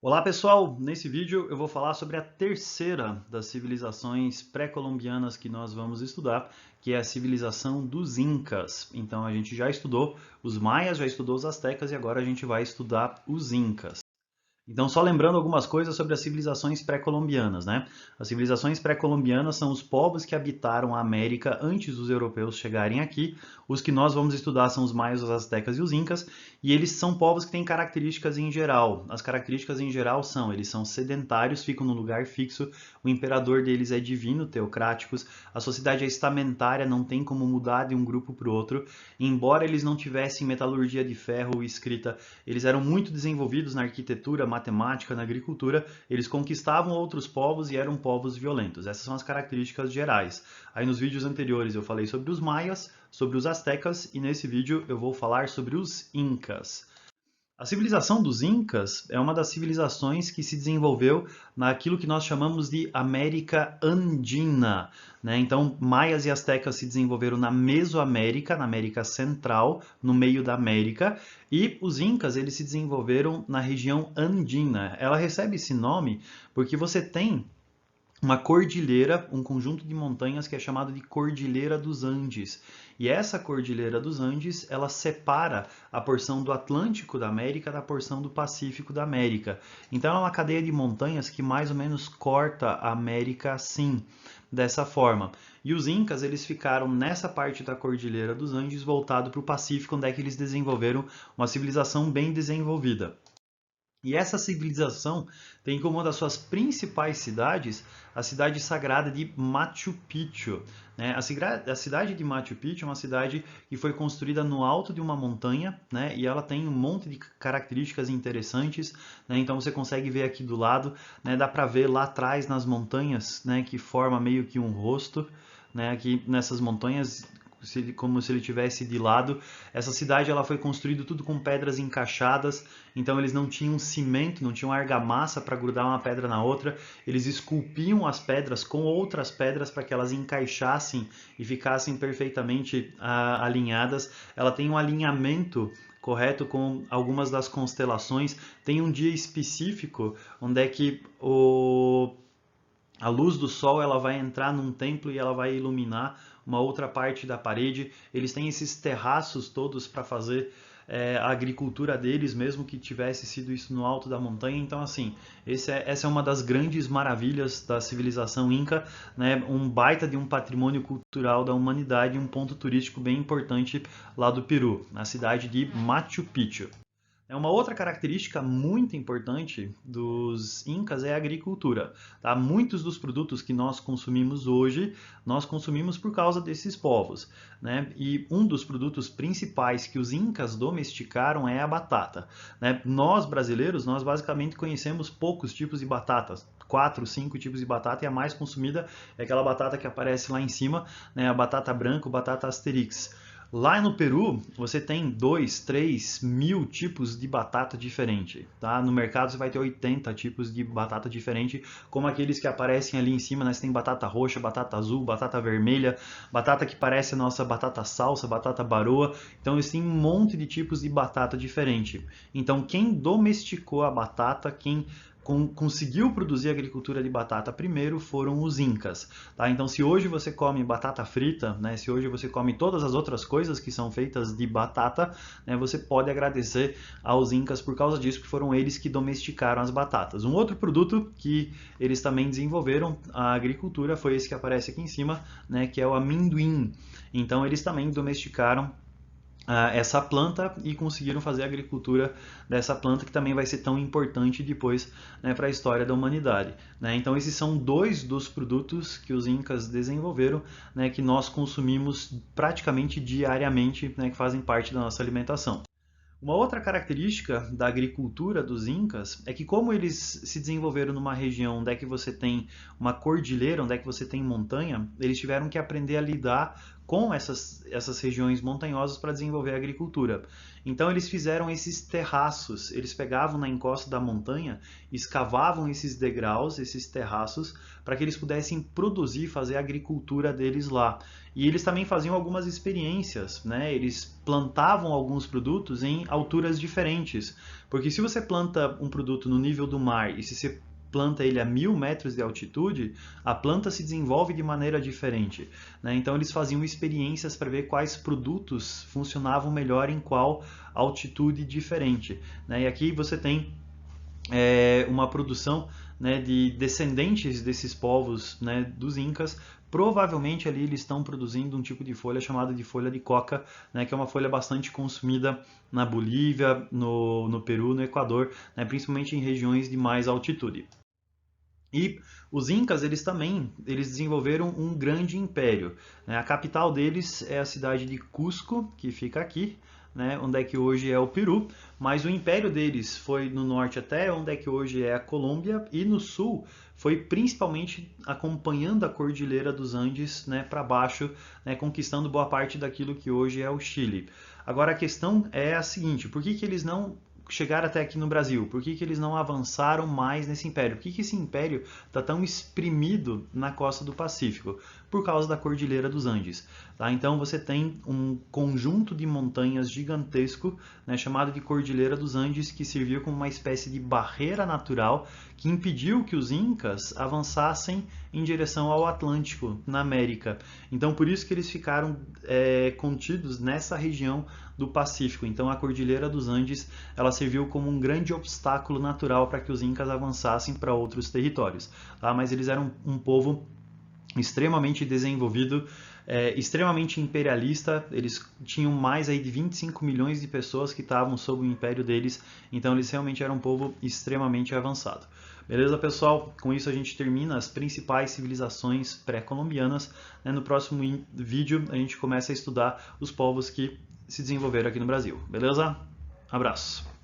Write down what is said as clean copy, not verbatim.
Olá pessoal, nesse vídeo eu vou falar sobre a terceira das civilizações pré-colombianas que nós vamos estudar, que é a civilização dos Incas. Então a gente já estudou os maias, já estudou os astecas e agora a gente vai estudar os Incas. Então, só lembrando algumas coisas sobre as civilizações pré-colombianas, né? As civilizações pré-colombianas são os povos que habitaram a América antes dos europeus chegarem aqui. Os que nós vamos estudar são os maias, os astecas e os incas, e eles são povos que têm características em geral. As características em geral são, eles são sedentários, ficam no lugar fixo, o imperador deles é divino, teocráticos, a sociedade é estamentária, não tem como mudar de um grupo para o outro. Embora eles não tivessem metalurgia de ferro ou escrita, eles eram muito desenvolvidos na arquitetura, matemática, na agricultura, eles conquistavam outros povos e eram povos violentos. Essas são as características gerais. Aí nos vídeos anteriores eu falei sobre os maias, sobre os astecas e nesse vídeo eu vou falar sobre os incas. A civilização dos Incas é uma das civilizações que se desenvolveu naquilo que nós chamamos de América Andina, né? Então, maias e astecas se desenvolveram na Mesoamérica, na América Central, no meio da América, e os Incas eles se desenvolveram na região andina. Ela recebe esse nome porque você tem uma cordilheira, um conjunto de montanhas que é chamado de Cordilheira dos Andes. E essa Cordilheira dos Andes, ela separa a porção do Atlântico da América da porção do Pacífico da América. Então é uma cadeia de montanhas que mais ou menos corta a América assim, dessa forma. E os Incas, eles ficaram nessa parte da Cordilheira dos Andes voltado para o Pacífico, onde é que eles desenvolveram uma civilização bem desenvolvida. E essa civilização tem como uma das suas principais cidades a cidade sagrada de Machu Picchu, né? A cidade de Machu Picchu é uma cidade que foi construída no alto de uma montanha, né? E ela tem um monte de características interessantes, né? Então você consegue ver aqui do lado, né? Dá para ver lá atrás nas montanhas, né? Que forma meio que um rosto, né? Aqui nessas montanhas como se ele tivesse de lado. Essa cidade ela foi construída tudo com pedras encaixadas, então eles não tinham cimento, não tinham argamassa para grudar uma pedra na outra, eles esculpiam as pedras com outras pedras para que elas encaixassem e ficassem perfeitamente alinhadas. Ela tem um alinhamento correto com algumas das constelações, tem um dia específico onde é que a luz do sol ela vai entrar num templo e ela vai iluminar uma outra parte da parede. Eles têm esses terraços todos para fazer a agricultura deles, mesmo que tivesse sido isso no alto da montanha. Então, assim, essa é uma das grandes maravilhas da civilização Inca, né? Um baita de um patrimônio cultural da humanidade e um ponto turístico bem importante lá do Peru, na cidade de Machu Picchu. Uma outra característica muito importante dos Incas é a agricultura. Tá? Muitos dos produtos que nós consumimos hoje, nós consumimos por causa desses povos. Né? E um dos produtos principais que os Incas domesticaram é a batata. Né? Nós, brasileiros, nós basicamente conhecemos poucos tipos de batatas. 4, 5 tipos de batata e a mais consumida é aquela batata que aparece lá em cima, né? A batata branca, a batata asterix. Lá no Peru, você tem 2, 3 mil tipos de batata diferente, tá? No mercado você vai ter 80 tipos de batata diferente, como aqueles que aparecem ali em cima, né? Você tem batata roxa, batata azul, batata vermelha, batata que parece a nossa batata salsa, batata baroa. Então eles têm um monte de tipos de batata diferente. Então quem domesticou a batata, quem conseguiu produzir agricultura de batata primeiro foram os Incas. Tá? Então, se hoje você come batata frita, né, se hoje você come todas as outras coisas que são feitas de batata, né, você pode agradecer aos Incas por causa disso, que foram eles que domesticaram as batatas. Um outro produto que eles também desenvolveram a agricultura foi esse que aparece aqui em cima, né, que é o amendoim. Então, eles também domesticaram essa planta e conseguiram fazer a agricultura dessa planta que também vai ser tão importante depois, né, para a história da humanidade. Né? Então esses são dois dos produtos que os Incas desenvolveram, né, que nós consumimos praticamente diariamente, né, que fazem parte da nossa alimentação. Uma outra característica da agricultura dos Incas é que como eles se desenvolveram numa região onde é que você tem uma cordilheira, onde é que você tem montanha, eles tiveram que aprender a lidar com essas regiões montanhosas para desenvolver a agricultura. Então eles fizeram esses terraços, eles pegavam na encosta da montanha, escavavam esses degraus, esses terraços, para que eles pudessem produzir, fazer a agricultura deles lá. E eles também faziam algumas experiências, né? Eles plantavam alguns produtos em alturas diferentes, porque se você planta um produto no nível do mar e se você planta ele a 1000 metros de altitude, a planta se desenvolve de maneira diferente, né? Então eles faziam experiências para ver quais produtos funcionavam melhor em qual altitude diferente, né? E aqui você tem uma produção, né, de descendentes desses povos, né, dos Incas. Provavelmente ali eles estão produzindo um tipo de folha chamada de folha de coca, né, que é uma folha bastante consumida na Bolívia, no Peru, no Equador, né, principalmente em regiões de mais altitude. E os Incas, eles desenvolveram um grande império, né? A capital deles é a cidade de Cusco, que fica aqui, né? Onde é que hoje é o Peru, mas o império deles foi no norte até onde é que hoje é a Colômbia, e no sul foi principalmente acompanhando a Cordilheira dos Andes, né, para baixo, né, conquistando boa parte daquilo que hoje é o Chile. Agora a questão é a seguinte: por que eles não chegaram até aqui no Brasil? Por que eles não avançaram mais nesse império? Por que esse império está tão espremido na costa do Pacífico? Por causa da Cordilheira dos Andes. Tá? Então você tem um conjunto de montanhas gigantesco, né, chamado de Cordilheira dos Andes, que serviu como uma espécie de barreira natural que impediu que os Incas avançassem em direção ao Atlântico, na América. Então por isso que eles ficaram contidos nessa região do Pacífico. Então a Cordilheira dos Andes, ela serviu como um grande obstáculo natural para que os Incas avançassem para outros territórios. Tá? Mas eles eram um povo extremamente desenvolvido, extremamente imperialista. Eles tinham mais aí de 25 milhões de pessoas que estavam sob o império deles, então eles realmente eram um povo extremamente avançado. Beleza, pessoal? Com isso a gente termina as principais civilizações pré-colombianas, né? No próximo vídeo a gente começa a estudar os povos que se desenvolveram aqui no Brasil. Beleza? Abraço!